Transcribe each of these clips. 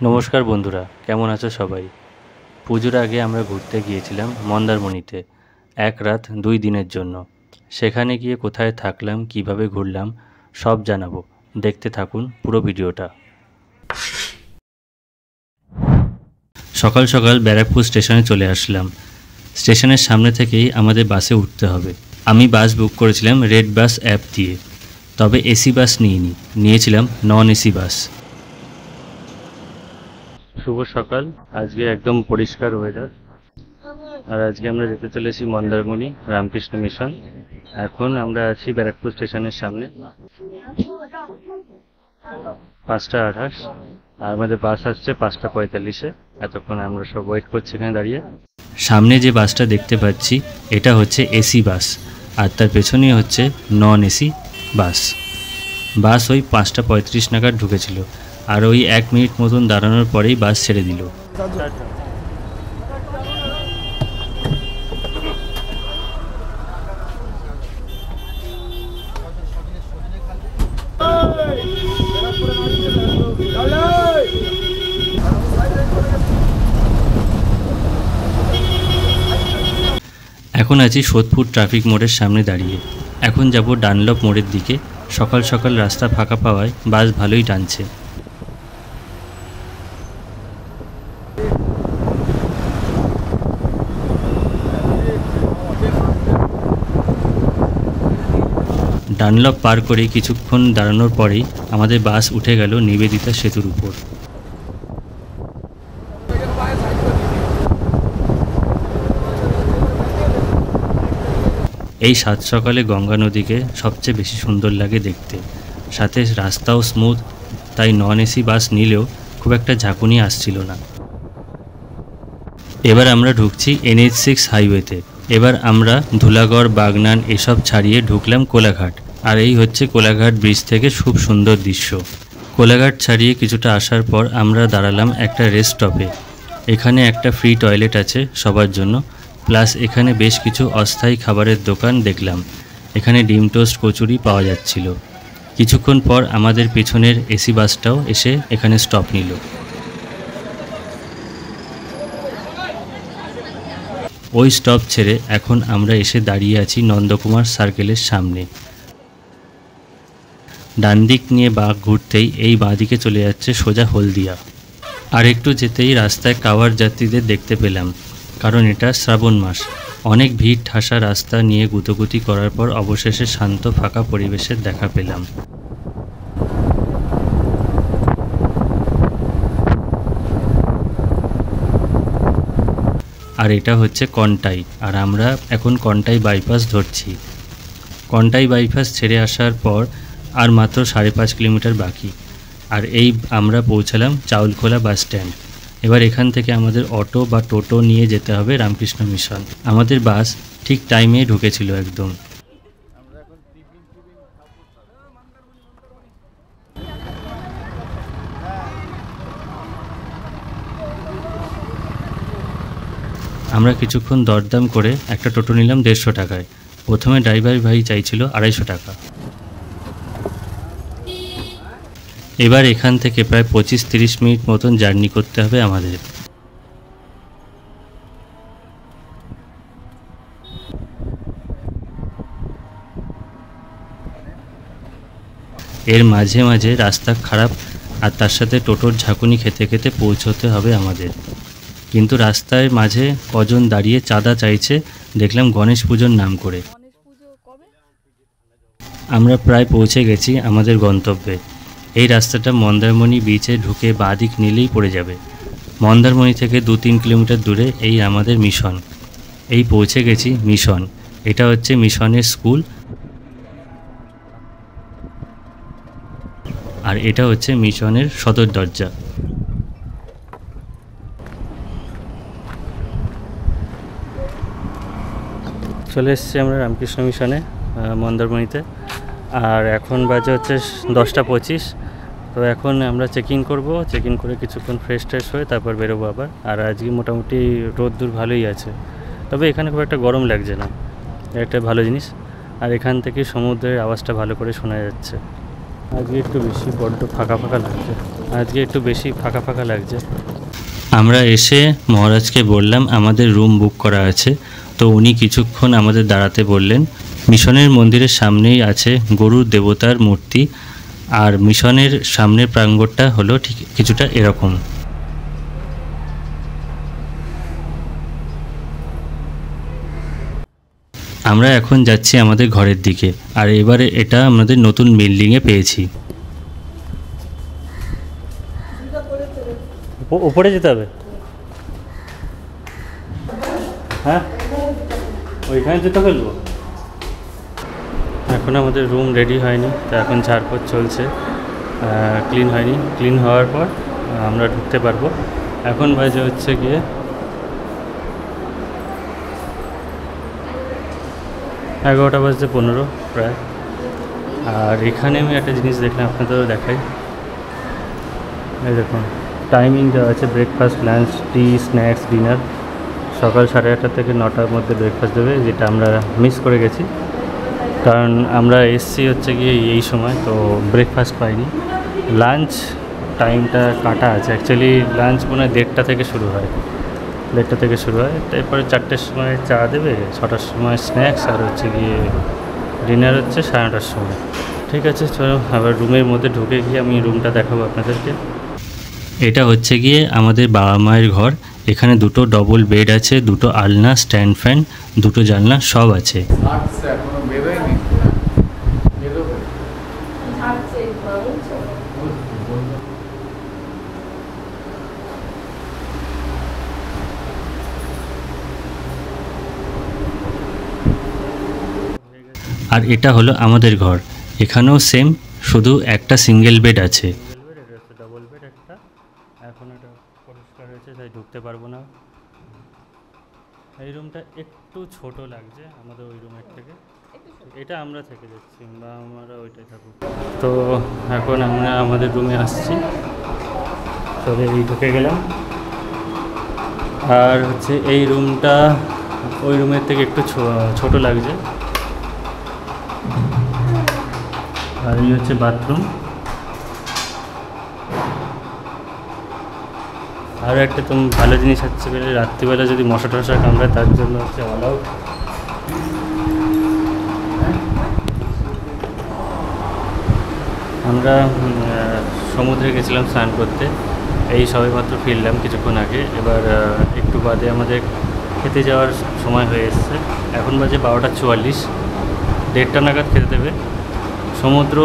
নমস্কার বন্ধুরা, কেমন আছো সবাই? পুজোর আগে আমরা ঘুরতে গিয়েছিলাম মন্দারমণিতে ১ রাত ২ দিনের জন্য। সেখানে গিয়ে কোথায় থাকলাম, কিভাবে ঘুরলাম সব জানাবো। দেখতে থাকুন পুরো ভিডিওটা। সকাল সকাল ব্যারাকপুর স্টেশনে চলে আসলাম। স্টেশনের সামনে থেকেই আমাদের বাসে উঠতে হবে। আমি বাস বুক করেছিলাম রেড বাস অ্যাপ দিয়ে, তবে এসি বাস নিইনি, নিয়েছিলাম নন এসি বাস। শুভ সকাল, আজকে একদম পরিষ্কার ওয়েদার। আর আজকে আমরা যেতে চলেছি মন্দারমণি রামকৃষ্ণ মিশন। এখন আমরা আছি ব্যারাকপুর স্টেশনের সামনে। 5:28 আর আমাদের বাস আসছে 5:45-এ। এতক্ষণ আমরা সব ওয়েট করছি এখানে দাঁড়িয়ে। সামনে যে বাসটা দেখতে পাচ্ছি এটা হচ্ছে এসি বাস, আর তার পেছনেই হচ্ছে নন এসি বাস। বাস ওই 5:35 নাগাদ ঢুকেছিল, আর ওই 1 মিনিট মতন দাঁড়ানোর পরেই বাস ছেড়ে দিল। এখন আছি সোদপুর ট্রাফিক মোড়ের সামনে দাঁড়িয়ে। এখন যাব ডানলপ মোড়ের দিকে। সকাল সকাল রাস্তা ফাঁকা পাওয়ায় বাস ভালোই টানছে। ডানলপ পার করে কিছুক্ষণ দাঁড়ানোর পরেই আমাদের বাস উঠে গেল নিবেদিতা সেতুর উপর। এই সাত সকালে গঙ্গা নদীকে সবচেয়ে বেশি সুন্দর লাগে দেখতে, সাথে রাস্তাও স্মুথ, তাই নন এসি বাস নিলেও খুব একটা ঝাঁকুনি আসছিল না। এবার আমরা ঢুকছি NH6 হাইওয়েতে। এবার আমরা ধুলাগড়, বাগনান এসব ছাড়িয়ে ঢুকলাম কোলাঘাট। আর এই হচ্ছে কোলাঘাট ব্রিজ থেকে খুব সুন্দর দৃশ্য। কোলাঘাট ছাড়িয়ে কিছুটা আসার পর আমরা দাঁড়ালাম একটা রেস্ট স্টপে। এখানে একটা ফ্রি টয়লেট আছে সবার জন্য, প্লাস এখানে বেশ কিছু অস্থায়ী খাবারের দোকান দেখলাম। এখানে ডিম টোস্ট, কচুরি পাওয়া যাচ্ছিল। কিছুক্ষণ পর আমাদের পেছনের এসি বাসটাও এসে এখানে স্টপ নিল। ওই স্টপ ছেড়ে এখন আমরা এসে দাঁড়িয়ে আছি নন্দকুমার সার্কেলের সামনে। ডান দিক নিয়ে বাঁ ঘুরতেই এই বাঁ দিকে চলে যাচ্ছে সোজা হলদিয়া। আর একটু যেতেই রাস্তায় কাওয়ার যাত্রীদের দেখতে পেলাম, কারণ এটা শ্রাবণ মাস। অনেক ভিড় ঠাসা রাস্তা নিয়ে গুতোগুতি করার পর অবশেষে শান্ত ফাঁকা পরিবেশের দেখা পেলাম। আর এটা হচ্ছে কন্টাই, আর আমরা এখন কন্টাই বাইপাস ধরছি। কন্টাই বাইপাস ছেড়ে আসার পর আর মাত্র 5.5 কিলোমিটার বাকি। আর এই আমরা পৌঁছালাম চাউলখোলা বাস স্ট্যান্ড। এবার এখান থেকে আমাদের অটো বা টোটো নিয়ে যেতে হবে রামকৃষ্ণ মিশন। আমাদের বাস ঠিক টাইমে ঢুকেছিল একদম। আমরা কিছুক্ষণ দরদাম করে একটা টোটো নিলাম 150 টাকায়। প্রথমে ড্রাইভার ভাই চাইছিল 250 টাকা। এবার এখান থেকে প্রায় 25-30 মিনিট মতন জার্নি করতে হবে আমাদের। এর মাঝে মাঝে রাস্তা খারাপ, আর তার সাথে টোটোর ঝাঁকুনি খেতে খেতে পৌঁছতে হবে আমাদের। কিন্তু রাস্তায় মাঝে কজন দাঁড়িয়ে চাঁদা চাইছে দেখলাম গণেশ পুজোর নাম করে। আমরা প্রায় পৌঁছে গেছি আমাদের গন্তব্যে। এই রাস্তাটা মন্দারমণি বিচে ঢুকে বাঁ দিক নিলেই পড়ে যাবে। মন্দারমণি থেকে 2-3 কিলোমিটার দূরে এই আমাদের মিশন। এই পৌঁছে গেছি মিশন। এটা হচ্ছে মিশনের স্কুল, আর এটা হচ্ছে মিশনের সদর দরজা। চলে এসেছি আমরা রামকৃষ্ণ মিশনে মন্দারমণিতে। আর এখন বাজে হচ্ছে 10:25। তো এখন আমরা চেক ইন করবো। চেক ইন করে কিছুক্ষণ ফ্রেশ ট্রেশ হয়ে তারপর বেরোবো আবার। আর আজকে মোটামুটি রোদ্দুর ভালোই আছে, তবে এখানে খুব একটা গরম লাগছে না, একটা ভালো জিনিস। আর এখান থেকে সমুদ্রের আওয়াজটা ভালো করে শোনা যাচ্ছে। আজকে একটু বেশি বড্ড ফাঁকা ফাঁকা লাগছে। আমরা এসে মহারাজকে বললাম আমাদের রুম বুক করা আছে, তো উনি কিছুক্ষণ আমাদের দাঁড়াতে বললেন। মিশনের মন্দিরের সামনেই আছে গরুর দেবতার মূর্তি, আর মিশনের সামনের প্রাঙ্গণটা হলো ঠিক কিছুটা এরকম। আমরা এখন যাচ্ছি আমাদের ঘরের দিকে, আর এবারে এটা আমাদের নতুন বিল্ডিংয়ে পেয়েছি। উপরে যেতে হবে, হ্যাঁ ওইখানে জুতো ফেলবো। এখন আমাদের রুম রেডি হয়নি, তো এখন ঝাড়পোছ চলছে, ক্লিন হয়নি। ক্লিন হওয়ার পর আমরা ঢুকতে পারবো। এখন বাজে হচ্ছে গিয়ে 11টা বাজতে 15 প্রায়। আর এখানে আমি একটা জিনিস দেখলাম, আপনাদেরও দেখাই। এই দেখুন টাইমিং দেওয়া আছে, ব্রেকফাস্ট, লাঞ্চ, টি, স্ন্যাক্স, ডিনার। সকাল 8:30 থেকে 9টার মধ্যে ব্রেকফাস্ট দেবে, যেটা আমরা মিস করে গেছি, কারণ আমরা এসছি হচ্ছে গিয়ে এই সময়, তো ব্রেকফাস্ট পাইনি। লাঞ্চ টাইমটা কাটা আছে, অ্যাকচুয়ালি লাঞ্চ মনে হয় 1:30 থেকে শুরু হয়, তারপরে 4টের সময় চা দেবে, 6টার সময় স্ন্যাক্স, আর হচ্ছে গিয়ে ডিনার হচ্ছে 9:30টার সময়। ঠিক আছে, চলো আবার রুমের মধ্যে ঢুকে গিয়ে আমি রুমটা দেখাবো আপনাদেরকে। এটা হচ্ছে গিয়ে আমাদের বাবা মায়ের ঘর। এখানে দুটো ডবল বেড আছে, দুটো আলনা, স্ট্যান্ড ফ্যান, দুটো জানলা সব আছে। আর এটা হলো আমাদের ঘর, এখানেও সেম, শুধু একটা সিঙ্গেল বেড আছে। ডবল বেড একটা, এখন এটা পরিষ্কার হয়েছে তাই ঢুকতে পারবো না। এই রুমটা একটু ছোট লাগছে আমাদের ওই রুমের থেকে, এটা আমরা থেকে যাচ্ছি বা আমরা ওইটাই থাকুক। তো এখন আমরা আমাদের রুমে আসছি, তবে এই ঢুকে গেলাম। আর হচ্ছে এই রুমটা ওই রুমের থেকে একটু ছোট লাগছে। আর এই হচ্ছে বাথরুম। আরও একটা তুমি ভালো জিনিস হচ্ছে বলে, রাত্রিবেলা যদি মশা টশা কামড়ায় তার জন্য হচ্ছে অল আউট। আমরা সমুদ্রে গেছিলাম স্নান করতে, এই সবেমাত্র ফিরলাম কিছুক্ষণ আগে। এবার একটু বাদে আমাদের খেতে যাওয়ার সময় হয়ে এসছে। এখন বাজে 12:44, 1:30 নাগাদ খেতে দেবে। সমুদ্র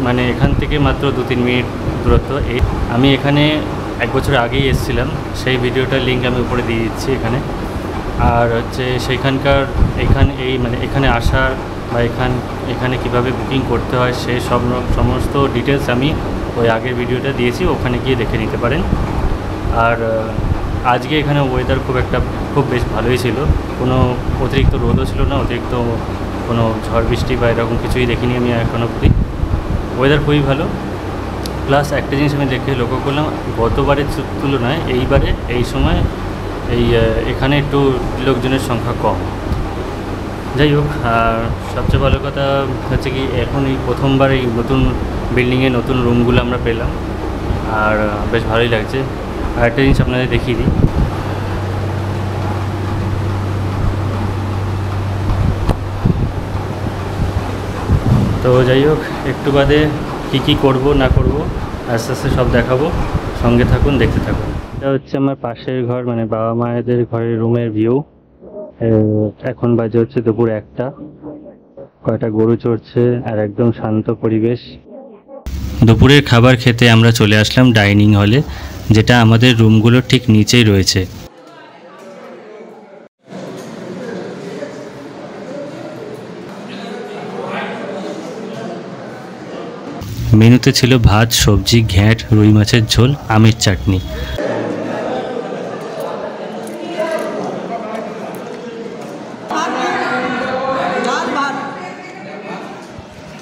মানে এখান থেকে মাত্র 2-3 মিনিট দূরত্ব। আমি এখানে 1 বছর আগেই এসেছিলাম, সেই ভিডিওটার লিঙ্ক আমি উপরে দিয়ে দিচ্ছি এখানে। আর হচ্ছে সেইখানকার এখানে আসার বা এখানে কিভাবে বুকিং করতে হয় সেই সমস্ত ডিটেলস আমি ওই আগের ভিডিওটা দিয়েছি, ওখানে গিয়ে দেখে নিতে পারেন। আর আজকে এখানে ওয়েদার খুব বেশ ভালোই ছিল, কোনো অতিরিক্ত রোদও ছিল না, অতিরিক্ত কোনো ঝড় বৃষ্টি বা এরকম কিছুই দেখিনি আমি এখনও অবধি। ওয়েদার খুবই ভালো। প্লাস একটা জিনিস আমি লক্ষ্য করলাম, গতবারের তুলনায় এইবারে এই সময় এখানে একটু লোকজনের সংখ্যা কম। যাই হোক, আর সবচেয়ে ভালো কথা হচ্ছে কি, এখন এই প্রথমবার এই নতুন বিল্ডিংয়ে নতুন রুমগুলো আমরা পেলাম, আর বেশ ভালোই লাগছে। আর একটা জিনিস আপনাদের দেখিয়ে দিই। তো যাই হোক, একটু বাদে কী করব না করব আস্তে আস্তে সব দেখাবো, সঙ্গে থাকুন, দেখতে থাকুন। এটা হচ্ছে আমার পাশের ঘর, মানে বাবা মায়েদের ঘরের রুমের ভিউ। এখন বাজে হচ্ছে দুপুর 1টা, কয়টা গরু চড়ছে আর একদম শান্ত পরিবেশ। দুপুরের খাবার খেতে আমরা চলে আসলাম ডাইনিং হলে, যেটা আমাদের রুমগুলোর ঠিক নিচেই রয়েছে। মেনুতে ছিল ভাত, সবজি, ঘ্যাঁট, রুই মাছের ঝোল, আমের চাটনি।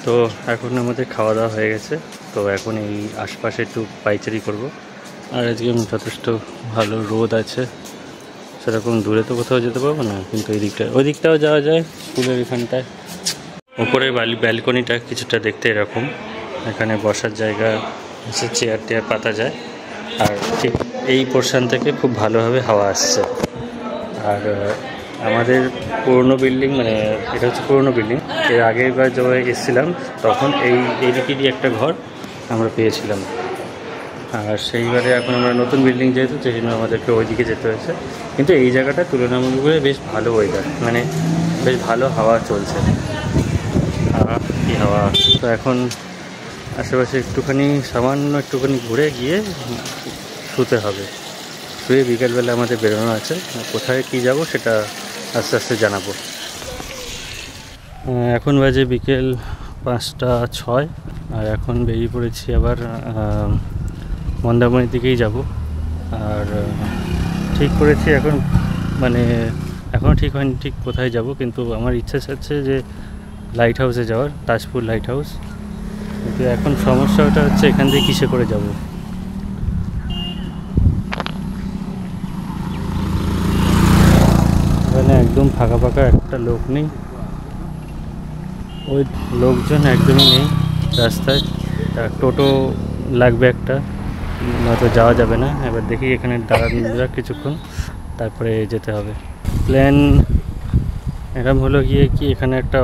তো এখন আমাদের খাওয়া দাওয়া হয়ে গেছে, তো এখন এই আশপাশে একটু পাইচারি করব। আর আজকে যথেষ্ট ভালো রোদ আছে, সেরকম দূরে তো কোথাও যেতে পারবো না, কিন্তু ওই দিকটাও যাওয়া যায়, স্কুলের এখানটায়। ওপরের ব্যালকনিটা কিছুটা দেখতে এরকম, এখানে বসার জায়গা আছে, চেয়ার টেয়ার পাতা যায়। আর ঠিক এই পোর্শন থেকে খুব ভালোভাবে হাওয়া আসছে। আর আমাদের পুরনো বিল্ডিং, মানে এটা হচ্ছে পুরনো বিল্ডিং, এর আগেরবার যখন এসেছিলাম তখন এই দিকেরই একটা ঘর আমরা পেয়েছিলাম। আর সেইবারে এখন আমরা নতুন বিল্ডিং যেহেতু, সেই জন্য আমাদেরকে ওইদিকে যেতে হয়েছে। কিন্তু এই জায়গাটা তুলনামূলকভাবে বেশ ভালো ওয়েদার, মানে বেশ ভালো হাওয়া চলছে। কি হাওয়া! তো এখন আশেপাশে সামান্য একটুখানি ঘুরে গিয়ে শুতে হবে। শুয়ে বিকেলবেলা আমাদের বেরোনো আছে, কোথায় কি যাব সেটা আস্তে আস্তে জানাবো। এখন বাজে বিকেল 5:06, আর এখন বেরিয়ে পড়েছি আবার মন্দারমণির দিকেই যাব। আর ঠিক করেছি এখন, মানে এখনও ঠিক হয়নি ঠিক কোথায় যাব, কিন্তু আমার ইচ্ছা আছে যে লাইট হাউসে যাওয়ার, তাজপুর লাইট হাউস। কিন্তু এখন সমস্যাটা হচ্ছে এখান থেকে কিসে করে যাব। এখানে একদম ফাঁকা ফাঁকা, একটা লোক নেই, ওই লোকজন একদমই নেই রাস্তায়। টোটো লাগবে একটা, নয়তো যাওয়া যাবে না। এবার দেখি এখানে দাঁড়ানো কিছুক্ষণ, তারপরে যেতে হবে। প্ল্যান এরকম হলো গিয়ে কি, এখানে একটা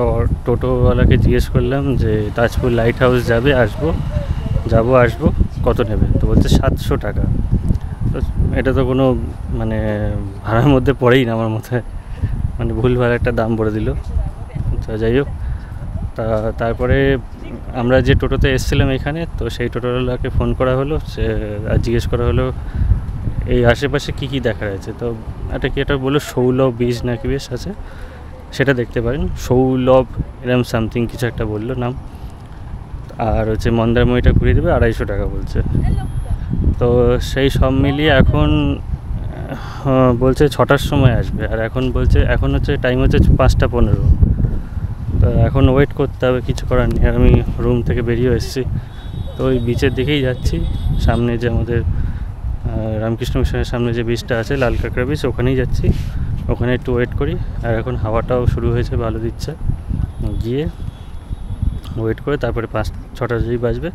টোটোওয়ালাকে জিজ্ঞেস করলাম যে তাজপুর লাইট হাউস আসবো কত নেবে। তো বলছে 700 টাকা। তো এটা তো কোনো মানে ভাড়ার মধ্যে পড়েই না আমার মতে, মানে ভুলভাল একটা দাম বলে দিল। তো যাই হোক, তারপরে আমরা যে টোটোতে এসেছিলাম এখানে, তো সেই টোটোওয়ালাকে ফোন করা হলো, সে আর জিজ্ঞেস করা হলো এই আশেপাশে কী দেখার আছে। তো এটা বললো সৌলভ বীজ নাকি বেশ আছে, সেটা দেখতে পারেন। সৌলভ এরম সামথিং কিছু একটা বললো নাম। আর হচ্ছে মন্দারমণিটা ঘুরিয়ে দেবে 250 টাকা বলছে। তো সেই সব মিলিয়ে এখন বলছে 6টার সময় আসবে, আর এখন হচ্ছে টাইম হচ্ছে 5:15। তো এখন ওয়েট করতে হবে, কিছু করার নেই। আর আমি রুম থেকে বেরিয়ে এসেছি, তো ওই বিচের দিকেই যাচ্ছি। সামনে যে আমাদের রামকৃষ্ণ মিশনের সামনে যে বিচটা আছে, লাল কাঁকড়া বিচ, ওখানেই যাচ্ছি। ওখানে একটু ওয়েট করি। আর এখন হাওয়াটাও শুরু হয়েছে, ভালো দিচ্ছে। গিয়ে ওয়েট করে তারপরে 5-6টা যদি বাজবে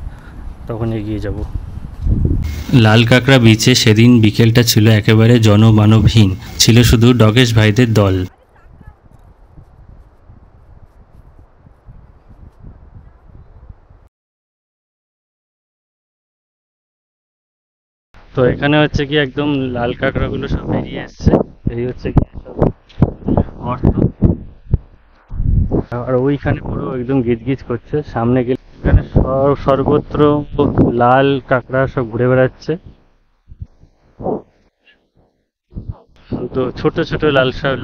তখন এগিয়ে যাব। লাল কাঁকড়া বিচে সেদিন বিকেলটা ছিল একেবারে জনমানবহীন, ছিল শুধু ডগেশ ভাইদের দল। তো এখানে হচ্ছে কি একদম লাল কাঁকড়াগুলো সব বেরিয়ে এসছে, এই হচ্ছে কি সব গর্ত। আর ওইখানে পুরো একদম গিজগিজ করছে। সামনে গেলে এখানে সর্বত্র লাল কাঁকড়া সব ঘুরে বেড়াচ্ছে। তো ছোট ছোট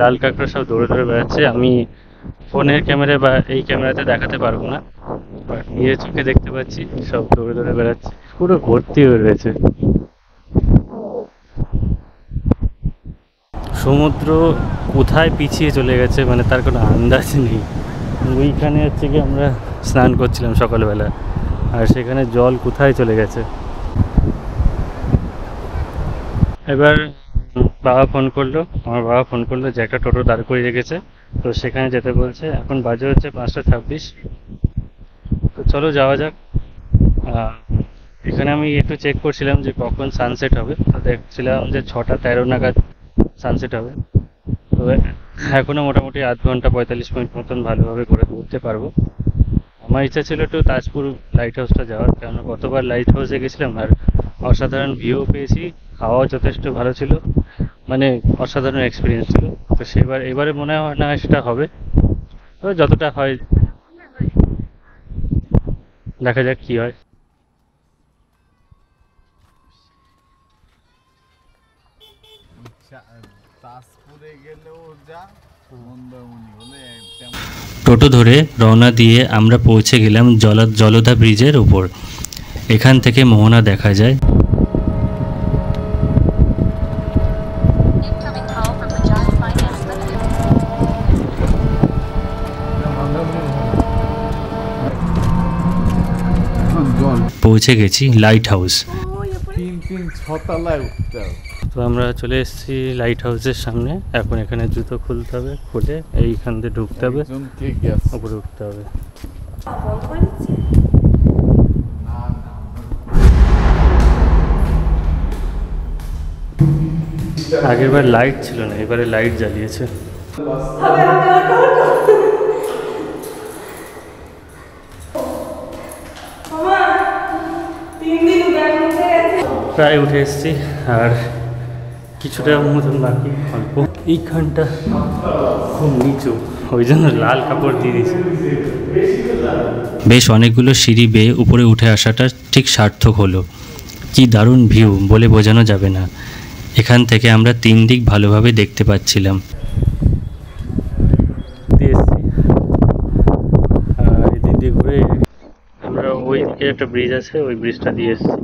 লাল কাঁকড়া সব দৌড়ে দৌড়ে বেড়াচ্ছে। আমি ফোনের ক্যামেরা বা এই ক্যামেরাতে দেখাতে পারবো না, বাট নিজের চোখে দেখতে পাচ্ছি সব দৌড়ে দৌড়ে বেড়াচ্ছে, পুরো ভর্তি হয়ে রয়েছে। সমুদ্র কোথায় পিছিয়ে চলে গেছে মানে তার কোনো আন্দাজ নেই। ওইখানে হচ্ছে কি আমরা স্নান করছিলাম সকালবেলা, আর সেখানে জল কোথায় চলে গেছে। এবার আমার বাবা ফোন করলো যে একটা টোটো দাঁড় করিয়ে রেখেছে, তো সেখানে যেতে বলছে। এখন বাজে হচ্ছে 5:26। তো চলো যাওয়া যাক। এখানে আমি একটু চেক করছিলাম যে কখন সানসেট হবে, তো দেখছিলাম যে 6:13 নাগাদ সানসেট হবে। তো এখনও মোটামুটি 1/2 ঘন্টা 45 মিনিট মতন ভালোভাবে ঘুরতে পারবো। আমার ইচ্ছা ছিল একটু তাজপুর লাইট হাউসটা যাওয়ার, কারণ গতবার লাইট হাউসে গেছিলাম আর অসাধারণ ভিউ পেয়েছি, হাওয়াও যথেষ্ট ভালো ছিল, মানে অসাধারণ এক্সপিরিয়েন্স ছিল। তো এবারে মনে হয় না সেটা হবে, তবে যতটা হয় দেখা যাক কি হয়। টোটো ধরে রওনা দিয়ে আমরা পৌঁছে গেলাম জলধা ব্রিজের উপর। এখান থেকে মোহনা দেখা যায়। পৌঁছে গেছি লাইট হাউস। 3-6 তলায় উঠতে হবে। তো আমরা চলে এসেছি লাইট হাউসের সামনে। এখন এখানে জুতো খুলতে হবে, খুলে এইখান দিয়ে ঢুকতে হবে, উপরে উঠতে হবে। আগেরবার লাইট ছিল না, এবারে লাইট জ্বালিয়েছে। প্রায় উঠে এসেছি, আর কিছুটা মতন বাকি, অল্প। এইখানটা খুব নিচু, ওই জন্য লাল কাপড় দিয়ে দিয়েছি। বেশ অনেকগুলো সিঁড়ি বেয়ে উপরে উঠে আসাটা ঠিক সার্থক হলো। কি দারুণ ভিউ বলে বোঝানো যাবে না। এখান থেকে আমরা 3 দিক ভালোভাবে দেখতে পাচ্ছিলাম। আর এদিক দিয়ে ঘুরে আমরা ওই দিকে একটা ব্রিজ আছে, ওই ব্রিজটা দিয়ে এসেছি।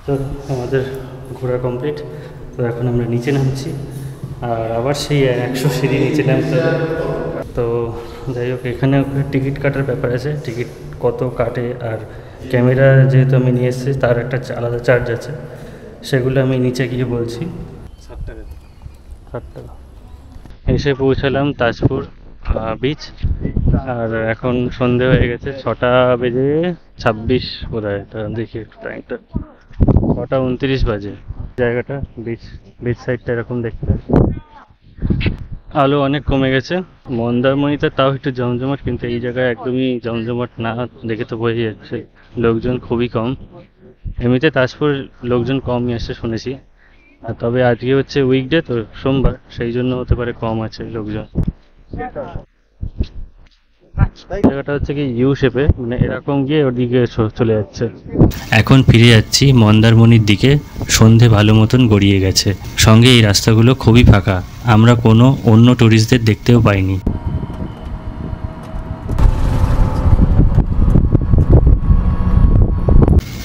তো আমাদের ঘোরা কমপ্লিট। তো এখন আমরা নিচে নামছি, আর আবার সেই 100 সিঁড়ি নিচে নামতে হবে। তো যাই হোক, এখানে টিকিট কাটার ব্যাপার আছে, টিকিট কত কাটে, আর ক্যামেরা যেহেতু আমি নিয়ে এসেছি তার একটা আলাদা চার্জ আছে, সেগুলো আমি নিচে গিয়ে বলছি। 60 টাকা। এসে পৌঁছালাম তাজপুর বিচ, আর এখন সন্ধে হয়ে গেছে, 6টা বেজে 26 বোধ হয়, দেখি একটু টাইমটা, 6টা 29 বাজে। জায়গাটা বিচ সাইডটা এরকম দেখতে, আলো অনেক কমে গেছে। মন্দারমণিতে তাও একটু জমজমাট, কিন্তু এই জায়গায় একদমই জমজমাট না, দেখে তো বোঝা যাচ্ছে লোকজন খুবই কম। এমনিতে তাজপুর লোকজন কমই আসছে শুনেছি, আর তবে আজকে হচ্ছে উইকডে, তো সোমবার, সেই জন্য হতে পারে কম আছে লোকজন। জায়গাটা হচ্ছে কি ইউ শেপে, মানে এরকম গিয়ে ওদিকে চলে যাচ্ছে। এখন ফিরে যাচ্ছি মন্দারমণির দিকে। সন্ধে ভালো মতন গড়িয়ে গেছে, সঙ্গে এই রাস্তাগুলো খুবই ফাঁকা, আমরা কোনো অন্য টুরিস্টদের দেখতেও পাইনি।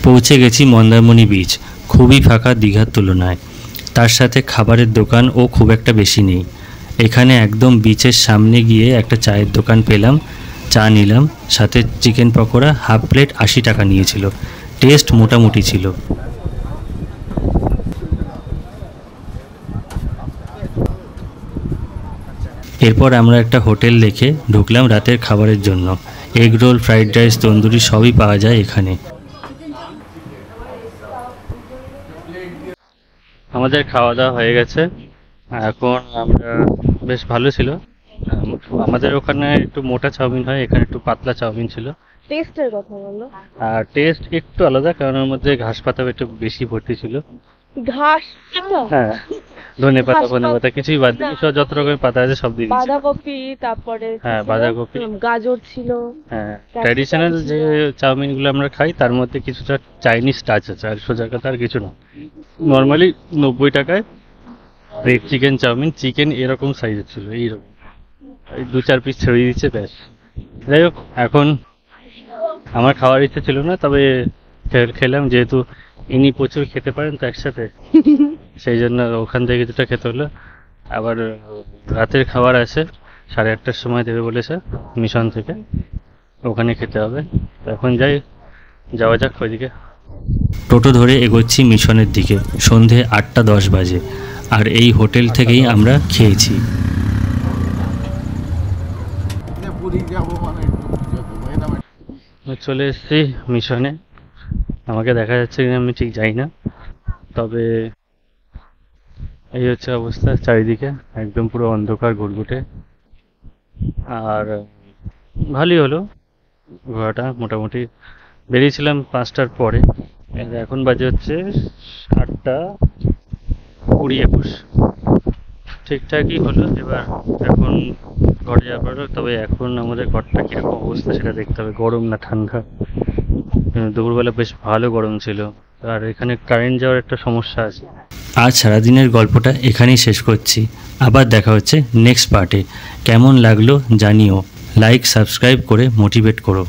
পৌঁছে গেছি মন্দারমণি বিচ, খুবই ফাঁকা দীঘার তুলনায়। তার সাথে খাবারের দোকানও খুব একটা বেশি নেই। এখানে একদম বিচের সামনে গিয়ে একটা চায়ের দোকান পেলাম, চা নিলাম, সাথে চিকেন পকোড়া হাফ প্লেট 80 টাকা নিয়েছিল। টেস্ট মোটামুটি ছিল। এরপর আমরা একটা হোটেল দেখে ঢুকলাম রাতের খাবারের জন্য। Egg roll, fried rice, tandoori সবই পাওয়া যায় এখানে। আমাদের খাওয়া দাওয়া হয়ে গেছে, এখন আমরা, বেশ ভালো ছিল। আমাদের ওখানে একটু মোটা চাউমিন হয়, এখানে একটু পাতলা চাউমিন ছিল। টেস্টের কথা বলো। আর টেস্ট একটু আলাদা, কারণ ওর মধ্যে ঘাস পাতা একটু বেশি ভর্তি ছিল। ঘাস? হ্যাঁ, ধনে পাতা, ধনে পাতা কিছুই বাদ দিই, সব যত রকমের পাতা আছে সব দিয়ে দিয়েছি। বাঁধাকপি, তারপরে হ্যাঁ বাঁধাকপি, গাজর ছিল। হ্যাঁ, ট্র্যাডিশনাল যে চাউমিন গুলো আমরা খাই তার মধ্যে কিছুটা চাইনিজ টাচ আছে, আর সোজা কথা আর কিছু না। নর্মালি 90 টাকায় রেড চিকেন চাউমিন, চিকেন এরকম সাইজের ছিল, এইরকম, এই 2-4 পিস ছেড়ে দিচ্ছে ব্যাস। যাই হোক, এখন আমার খাওয়ার ইচ্ছে ছিল না, তবে খেলাম, যেহেতু ইনি প্রচুর খেতে পারেন তো একসাথে, সেই জন্য ওখান থেকে কিছুটা খেতে হলো। আবার রাতের খাবার আছে, 8:30টার সময় দেবে বলেছে মিশন থেকে, ওখানে খেতে হবে। এখন যাওয়া যাক ওইদিকে। টোটো ধরে এগোচ্ছি মিশনের দিকে। সন্ধে 8টা 10 বাজে, আর এই হোটেল থেকেই আমরা খেয়েছি। চলে এসেছি মিশনে। আমাকে দেখা যাচ্ছে কিনা আমি ঠিক জানি না, তবে এই হচ্ছে অবস্থা চারিদিকে, একদম পুরো অন্ধকার ঘুরঘুটে। আর ভালোই হলো ঘোরাটা, মোটামুটি। বেরিয়েছিলাম 5টার পরে, এখন বাজে হচ্ছে 8টা 20-21, ঠিকঠাকই হলো। এবার এখন ঘরে যাবার, তবে এখন আমাদের ঘরটা কিরকম অবস্থা সেটা দেখতে হবে, গরম না ঠান্ডা। দুপুরবেলা বেশ ভালো গরম ছিল, আর এখানে কারেন্ট যাওয়ার একটা সমস্যা আছে। আজ সারাদিনের গল্পটা এখানেই শেষ করছি, আবার দেখা হচ্ছে নেক্সট পার্টে। কেমন লাগলো জানিও, লাইক সাবস্ক্রাইব করে মোটিভেট করো।